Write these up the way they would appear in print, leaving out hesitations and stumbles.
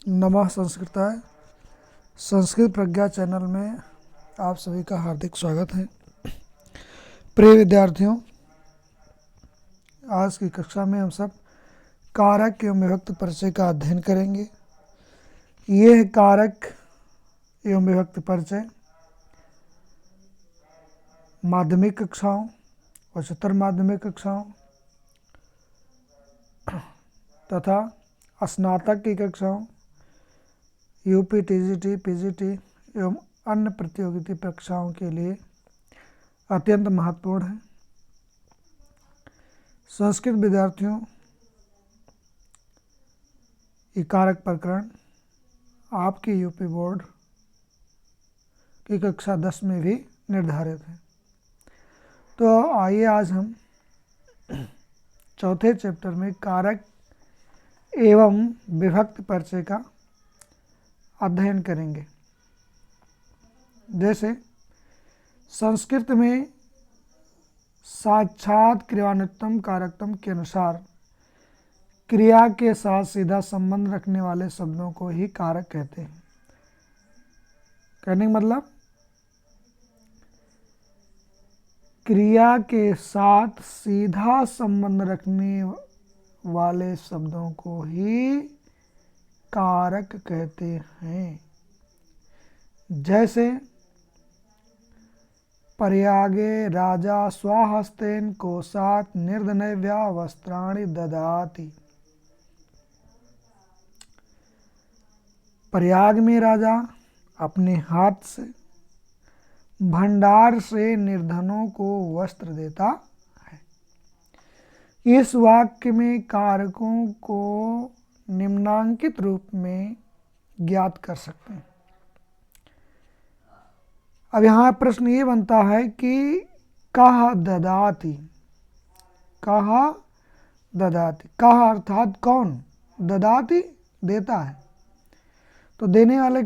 नमः संस्कृताय। संस्कृत प्रज्ञा चैनल में आप सभी का हार्दिक स्वागत है। प्रिय विद्यार्थियों, आज की कक्षा में हम सब कारक एवं विभक्त परिचय का अध्ययन करेंगे। ये है कारक एवं विभक्त परिचय माध्यमिक कक्षाओं, उच्चतर माध्यमिक कक्षाओं तथा स्नातक की कक्षाओं, यूपी, टीजीटी, पीजीटी एवं अन्य प्रतियोगिता परीक्षाओं के लिए अत्यंत महत्वपूर्ण है। संस्कृत विद्यार्थियों, ये कारक प्रकरण आपकी यूपी बोर्ड की कक्षा 10 में भी निर्धारित है। तो आइए आज हम चौथे चैप्टर में कारक एवं विभक्त परिचय का अध्ययन करेंगे। जैसे संस्कृत में साक्षात क्रियान्वितम कारकत्म के अनुसार क्रिया के साथ सीधा संबंध रखने वाले शब्दों को ही कारक कहते हैं। कहने का मतलब क्रिया के साथ सीधा संबंध रखने वाले शब्दों को ही कारक कहते हैं। जैसे पर्यागे राजा स्वहस्तेन कोशात् निर्धनव्या वस्त्राणि ददाति। पर्याग में राजा अपने हाथ से भंडार से निर्धनों को वस्त्र देता है। इस वाक्य में कारकों को निम्नांकित रूप में ज्ञात कर सकते हैं। अब यहाँ प्रश्न ये बनता है कि कह ददाति, कह ददाति, कह अर्थात कौन, ददाति देता है, तो देने वाले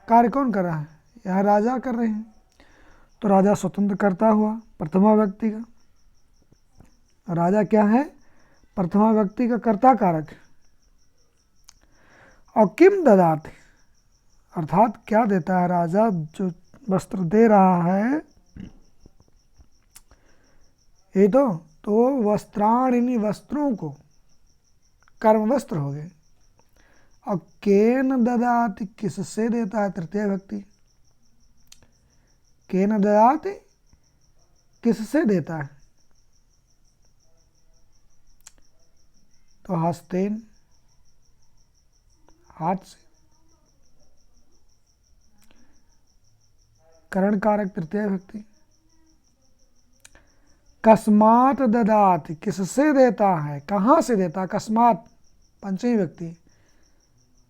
कार्य कौन कर रहा है? यह राजा कर रहे हैं। तो राजा स्वतंत्र कर्ता हुआ प्रथमा व्यक्ति का। राजा क्या है? प्रथमा व्यक्ति का कर्ता कारक है। और किम ददाति अर्थात क्या देता है? राजा जो वस्त्र दे रहा है ये तो वस्त्राणि वस्त्रों को, कर्म वस्त्र हो गए। और केन ददाति किससे देता है? तृतीय व्यक्ति। केन ददाति किससे देता है? तो हस्तेन हाथ से। करण कारक तृतीय व्यक्ति। कस्मात् ददाति किससे देता है? कहाँ से देता है? कस्मात् पंचमी व्यक्ति।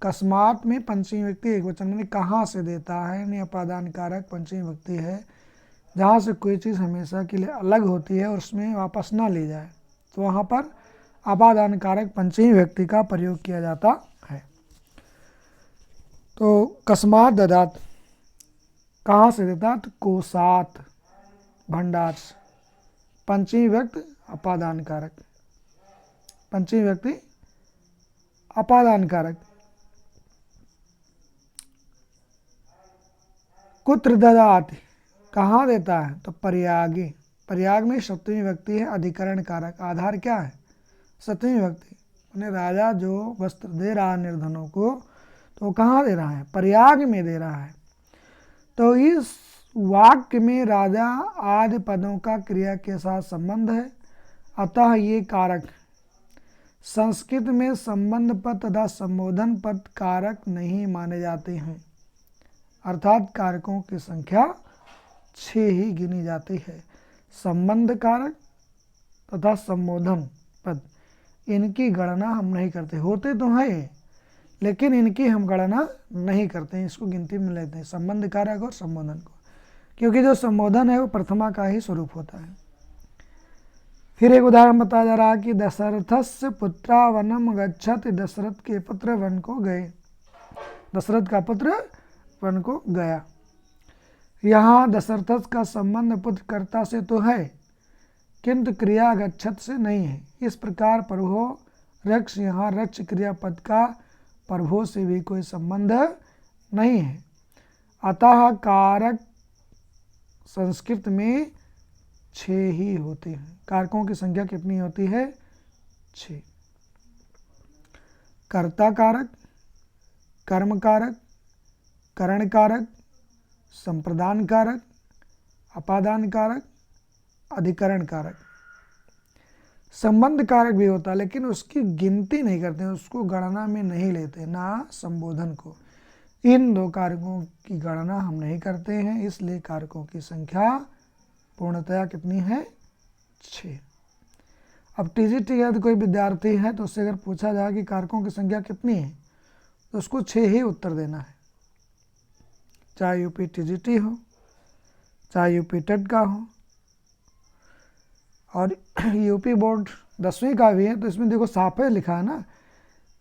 कस्मात् में पंचमी व्यक्ति एक वचन में कहाँ से देता है, यानी अपादान कारक पंचमी व्यक्ति है। जहाँ से कोई चीज़ हमेशा के लिए अलग होती है और उसमें वापस ना ली जाए, तो वहाँ पर अपादान कारक पंचमी व्यक्ति का प्रयोग किया जाता है। तो कस्मात् ददाति कहाँ से देता? तो कोशात् भंडार से। पंचमी व्यक्ति अपादान कारक, पंचमी व्यक्ति अपादान कारक। कुत्र ददाति कहाँ देता है? तो पर्यागे। पर्याग में सप्तमी व्यक्ति है अधिकरण कारक। आधार क्या है? सप्तमी व्यक्ति। यानी राजा जो वस्त्र दे रहा है निर्धनों को, तो कहाँ दे रहा है? पर्याग में दे रहा है। तो इस वाक्य में राजा आदि पदों का क्रिया के साथ संबंध है, अतः ये कारक। संस्कृत में संबंध पद तथा संबोधन पद कारक नहीं माने जाते हैं, अर्थात कारकों की संख्या 6 ही गिनी जाती है। संबंध कारक तथा संबोधन पद, इनकी गणना हम नहीं करते। होते तो हैं लेकिन इनकी हम गणना नहीं करते हैं, इसको गिनती में लेते हैं संबंध कारक और संबोधन को, क्योंकि जो संबोधन है वो प्रथमा का ही स्वरूप होता है। फिर एक उदाहरण बताया जा रहा है कि दशरथस्य पुत्रा वनम गच्छत। दशरथ के पुत्र वन को गए। दशरथ का पुत्र वन को गया। यहाँ दशरथ का संबंध पुत्र कर्ता से तो है, किंतु क्रिया गच्छत से नहीं है। इस प्रकार प्रभो रक्ष यहाँ रक्ष क्रियापद का प्रभु से भी कोई संबंध नहीं है। अतः कारक संस्कृत में 6 ही होते हैं। कारकों की संख्या कितनी होती है? 6। कर्ता कारक, कर्म कारक, करण कारक, संप्रदान कारक, अपादान कारक, अधिकरण कारक। संबंध कारक भी होता है लेकिन उसकी गिनती नहीं करते हैं, उसको गणना में नहीं लेते, ना संबोधन को। इन 2 कारकों की गणना हम नहीं करते हैं, इसलिए कारकों की संख्या पूर्णतया कितनी है? 6। अब टीजीटी यदि कोई विद्यार्थी है तो उससे अगर पूछा जाए कि कारकों की संख्या कितनी है तो उसको 6 ही उत्तर देना है, चाहे यूपी टीजीटी हो, चाहे यूपी टेट का हो, और यूपी बोर्ड 10वीं का भी है। तो इसमें देखो साफ है लिखा है ना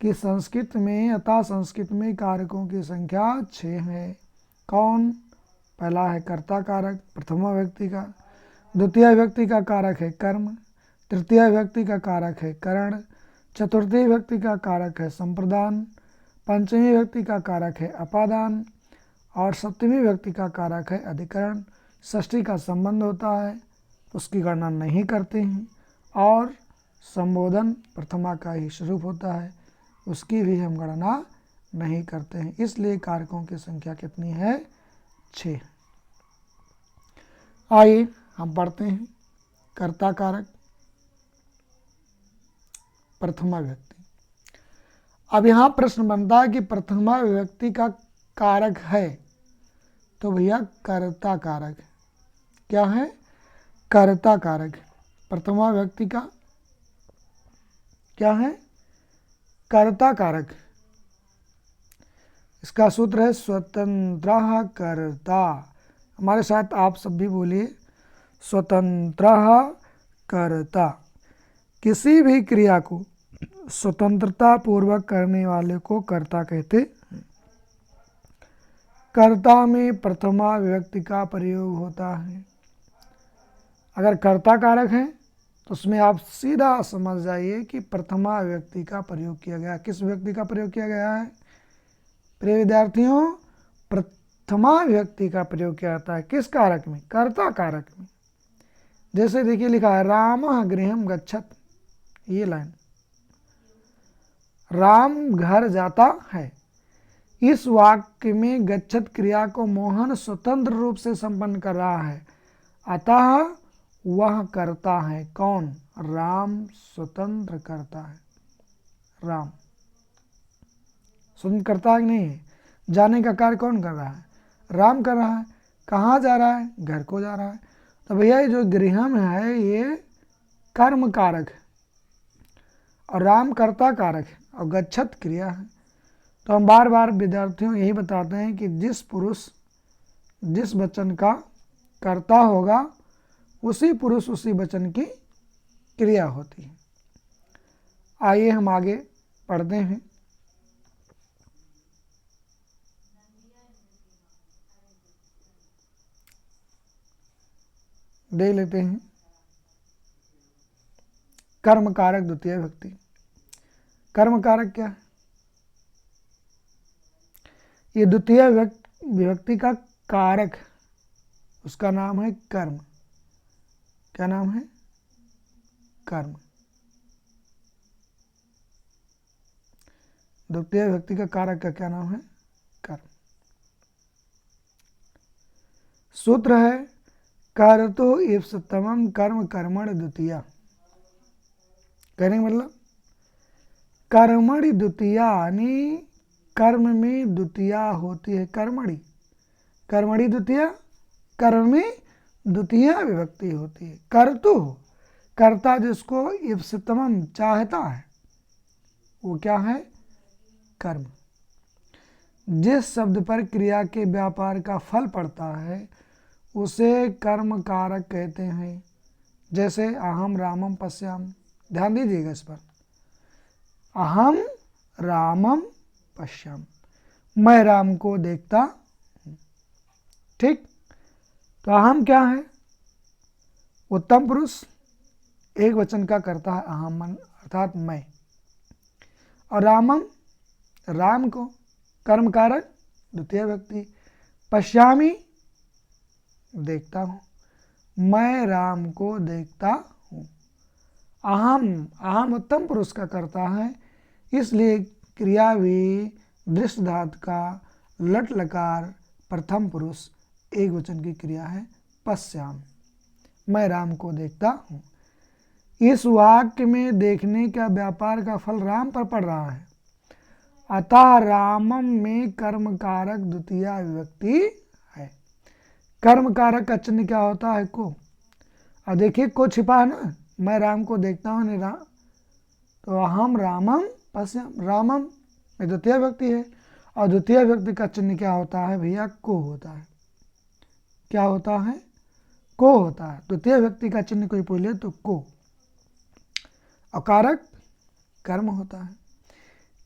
कि संस्कृत में, अतः संस्कृत में कारकों की संख्या 6 है। कौन? पहला है कर्ता कारक, प्रथमा व्यक्ति का। द्वितीय व्यक्ति का कारक है कर्म। तृतीय व्यक्ति का कारक है करण। चतुर्थी व्यक्ति का कारक है संप्रदान। पंचमी व्यक्ति का कारक है अपादान और सप्तमी व्यक्ति का कारक है अधिकरण। षष्ठी का संबंध होता है, उसकी गणना नहीं करते हैं। और संबोधन प्रथमा का ही स्वरूप होता है, उसकी भी हम गणना नहीं करते हैं। इसलिए कारकों की संख्या कितनी है? 6। आइए हम पढ़ते हैं। कर्ता कारक, प्रथमा व्यक्ति। अब यहाँ प्रश्न बनता है कि प्रथमा व्यक्ति का कारक है तो भैया कर्ता कारक। क्या है? कर्ता कारक। प्रथमा व्यक्ति का क्या है? कर्ता कारक। इसका सूत्र है स्वतंत्रः कर्ता। हमारे साथ आप सब भी बोलिए, स्वतंत्रः कर्ता। किसी भी क्रिया को स्वतंत्रता पूर्वक करने वाले को कर्ता कहते हैं। कर्ता में प्रथमा विभक्ति का प्रयोग होता है। अगर कर्ता कारक है तो उसमें आप सीधा समझ जाइए कि प्रथमा विभक्ति का प्रयोग किया गया। किस विभक्ति का प्रयोग किया गया है? प्रिय विद्यार्थियों, प्रथमा विभक्ति का प्रयोग किया जाता है। किस कारक में? कर्ता कारक में। जैसे देखिए लिखा है रामः गृहं गच्छत, ये लाइन, राम घर जाता है। इस वाक्य में गच्छत क्रिया को मोहन स्वतंत्र रूप से संपन्न कर रहा है, अतः वह करता है। कौन? राम स्वतंत्र करता है। राम स्वतंत्र करता है कि नहीं है? जाने का कार्य कौन कर रहा है? राम कर रहा है। कहाँ जा रहा है? घर को जा रहा है। तो भैया ये जो गृहम है ये कर्म कारक है और राम कर्ता कारक है और गच्छत क्रिया है। तो हम बार बार विद्यार्थियों यही बताते हैं कि जिस पुरुष जिस वचन का कर्ता होगा उसी पुरुष उसी वचन की क्रिया होती है। आइए हम आगे पढ़ते हैं। देख लेते हैं कर्म कारक द्वितीय विभक्ति। कर्म कारक क्या है? ये द्वितीय विभक्ति का कारक, उसका नाम है कर्म। क्या नाम है? कर्म। द्वितीय विभक्ति का कारक का क्या नाम है? कर्म। सूत्र है कर्तु इप्सितमं कर्म कर्मण द्वितीया। कहने का मतलब कर्मणि द्वितीया, यानी कर्म में द्वितीया होती है। कर्मणि, कर्मणि द्वितीया, कर्म में द्वितीया विभक्ति होती है। कर्तु, कर्ता जिसको इप्सितमं चाहता है वो क्या है? कर्म। जिस शब्द पर क्रिया के व्यापार का फल पड़ता है उसे कर्म कारक कहते हैं। जैसे अहम रामम पश्याम, ध्यान दीजिएगा इस पर। अहम रामम पश्याम, मैं राम को देखता हूँ। ठीक, तो अहम क्या है? उत्तम पुरुष, एक वचन का करता है अहम, अर्थात मैं। और रामम राम को, कर्म कारक द्वितीय व्यक्ति। पश्यामि देखता हूँ, मैं राम को देखता हूँ। अहम, अहम उत्तम पुरुष का कर्ता है, इसलिए क्रिया भी दृष्ट धातु का लट लकार प्रथम पुरुष एक वचन की क्रिया है पश्याम, मैं राम को देखता हूँ। इस वाक्य में देखने का व्यापार का फल राम पर पड़ रहा है, अतः रामम में कर्म कारक द्वितीय विभक्ति है। कर्म कारक का चिन्ह क्या होता है? को। अब देखिए को छिपा है ना, मैं राम को देखता हूँ नहीं राम, तो हम रामम पश्याम, रामम में द्वितीय व्यक्ति है, और द्वितीय व्यक्ति का चिन्ह क्या होता है भैया? को होता है। क्या होता है? को होता है। द्वितीय व्यक्ति का चिन्ह कोई बोले तो को, और कारक कर्म होता है।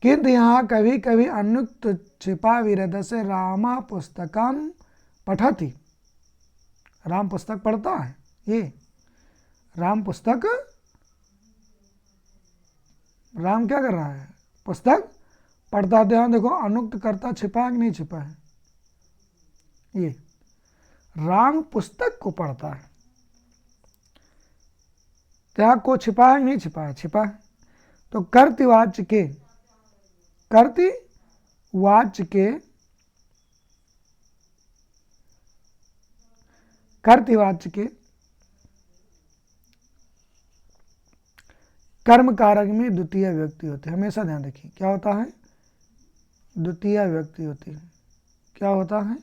किंतु यहाँ कभी कभी अनुक्त छिपा विरध से रामा पुस्तकम पठति, राम पुस्तक पढ़ता है, ये राम पुस्तक, राम क्या कर रहा है? पुस्तक पढ़ता। ध्यान देखो अनुक्त करता छिपा है कि नहीं छिपा है? ये राम पुस्तक को पढ़ता है, त्याग को छिपा है नहीं छिपा है? छिपा है। तो कर्तवाच्य के, कर्तवाच्य के, कर्तवाच्य के कर्म कारक में द्वितीय व्यक्ति होती है, हमेशा ध्यान रखिए। क्या होता है? द्वितीय व्यक्ति होती है। क्या होता है?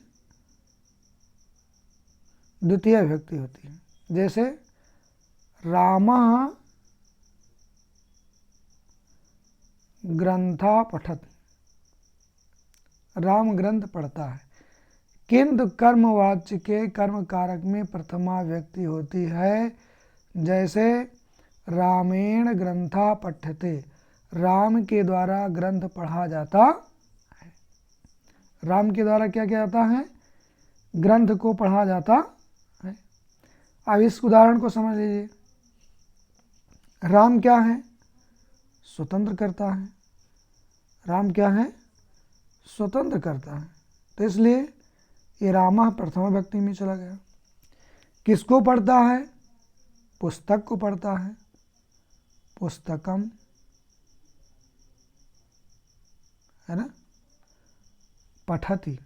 द्वितीय व्यक्ति होती है। जैसे रामः ग्रंथा पठत, राम ग्रंथ पढ़ता है। किंतु कर्मवाच्य के कर्म कारक में प्रथमा व्यक्ति होती है। जैसे रामेण ग्रंथा पठ्यते, राम के द्वारा ग्रंथ पढ़ा जाता है। राम के द्वारा क्या किया जाता है? ग्रंथ को पढ़ा जाता है। अब इस उदाहरण को समझ लीजिए। राम क्या है? स्वतंत्र करता है। राम क्या है? स्वतंत्र करता है। तो इसलिए ये रामा प्रथमा व्यक्ति में चला गया। किसको पढ़ता है? पुस्तक को पढ़ता है। पुस्तकम है ना, पठति,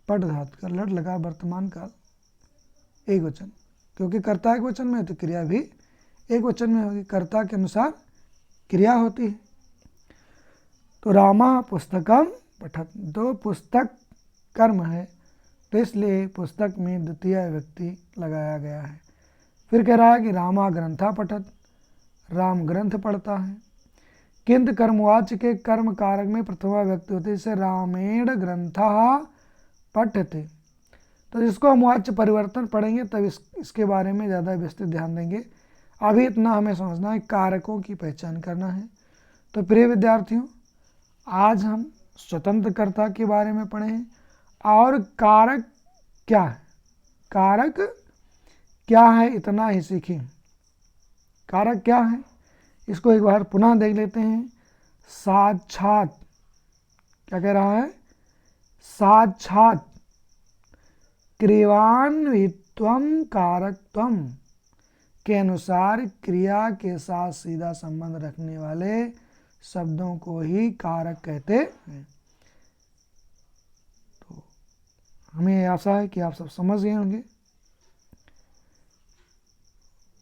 पठ धातु का लट लगा वर्तमान काल एक वचन, क्योंकि कर्ता एक वचन में है तो क्रिया भी एक वचन में होगी, कर्ता के अनुसार क्रिया होती है। तो रामा पुस्तकम पठत, दो पुस्तक कर्म है, तो इसलिए पुस्तक में द्वितीय व्यक्ति लगाया गया है। फिर कह रहा है कि रामा ग्रंथा पठत, राम ग्रंथ पढ़ता है। किंतु कर्मवाच्य के कर्म कारक में प्रथमा व्यक्ति होती है, जैसे रामेण ग्रंथा पठ्यते। तो इसको हम वाच्य परिवर्तन पढ़ेंगे तब इसके बारे में ज़्यादा विस्तृत ध्यान देंगे। अभी इतना हमें समझना है, कारकों की पहचान करना है। तो प्रिय विद्यार्थियों, आज हम स्वतंत्रकर्ता के बारे में पढ़े हैं, और कारक क्या है, कारक क्या है इतना ही सीखें। कारक क्या है इसको एक बार पुनः देख लेते हैं। साक्षात, क्या कह रहा है? साक्षात क्रियान्वित्वम कारकत्वम के अनुसार क्रिया के साथ सीधा संबंध रखने वाले शब्दों को ही कारक कहते हैं। तो हमें आशा है कि आप सब समझ गए होंगे।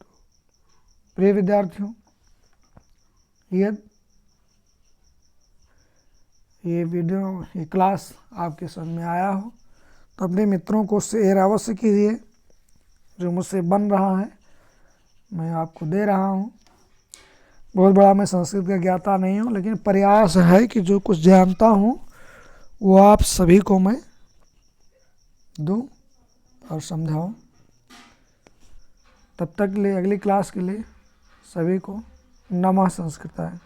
तो प्रिय विद्यार्थियों, ये वीडियो, ये क्लास आपके समझ में आया हो तो अपने मित्रों को शेयर अवश्य कीजिए। जो मुझसे बन रहा है मैं आपको दे रहा हूँ। बहुत बड़ा मैं संस्कृत का ज्ञाता नहीं हूँ, लेकिन प्रयास है कि जो कुछ जानता हूँ वो आप सभी को मैं दूँ और समझाऊँ। तब तक के लिए, अगली क्लास के लिए सभी को नमः संस्कृताय।